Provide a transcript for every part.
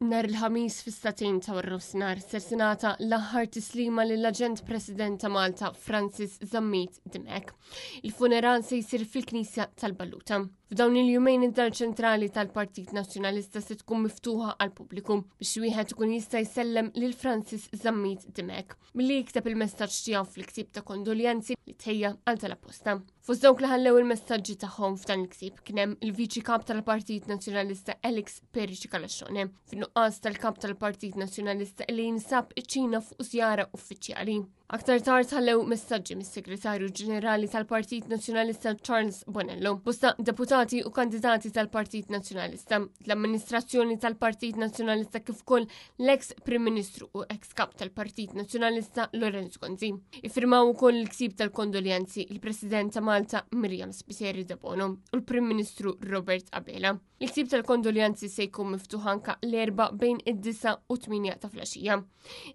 Nar il-ħamis fis-satejn ta' war-nofsinhar ser tingħata l-aħħar tislima lill-Aġent President ta' Malta Francis Zammit Dimek. Il-funeral se jsir fil-Knisja tal-Balluta. F'dawn il-jumejn id-dar ċentrali tal-Partit Nazzjonalista se tkun miftuħa għal pubbliku biex wieħed ikun jista' jsellem lil Francis Zammit Dimek milli jikteb il-messaġġ tiegħu fil-ktieb ta' kondoljanzi li tħejja għal tal-apposta. Fost dawk li ħallew il-messaġġi tagħhom f'dan il-ktieb kien hemm il-Viċi Kap tal-Partit Nazzjonalista Elix Perici Kalaxxone fin-nuqqas tal-Kap tal-Partit Nazzjonalista li jinsab iċ-Ċina fuq żjara uffiċjali. Aktar tard ħallew messaġġi mis-Segretarju Ġenerali tal-Partit Nazzjonalista Charles Bonello, bosta deputati u kandidati tal-Partit Nazzjonalista, l-amministrazzjoni tal-Partit Nazzjonalista kif ukoll l-ex Prim Ministru u ex Kap tal-Partit Nazzjonalista Lorenzo Gonzi. Iffirmaw ukoll il-ksib tal-kondoljanzi il-President ta' Malta Miriam Spiteri de Bono u l-Prim Ministru Robert Abela. Il-ksib tal-kondoljanzi se jkun miftuħ anke l-4 bejn id-9 u 8 ta' flaxija.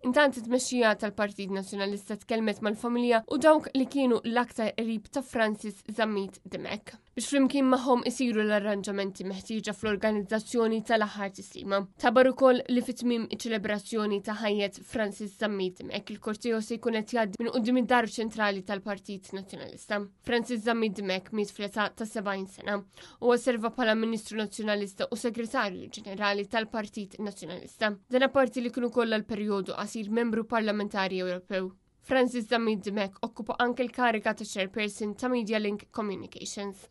Intant it-tmexxija tal-Partit Nazzjonalista tkellmet mal-familja u dawk li kienu l-aktar qrib ta' Francis Zammit Dimek biex flimkien magħhom isiru l-arranġamenti meħtieġa fl-organizzazzjoni tal-aħħar tislima. Tabar ukoll li fit-tmiem iċ-ċelebrazzjoni ta' ħajjet Francis Zammit Dimek il-korteo se jkun qed jgħaddi minn quddiem id-dar ċentrali tal-Partit Nazzjonalista. Francis Zammit Dimek miet fl-età ta' 70 sena u osserva bħala Ministru Nazzjonalista u Segretarju Ġenerali tal-Partit Nazzjonalista. Dan apparti li kienu kollha l-perjodu qasir membru parlamentari Ewropew. Francis Zammit Dimek okkupa anke l-kariga ta' Chairperson ta' Media Link Communications.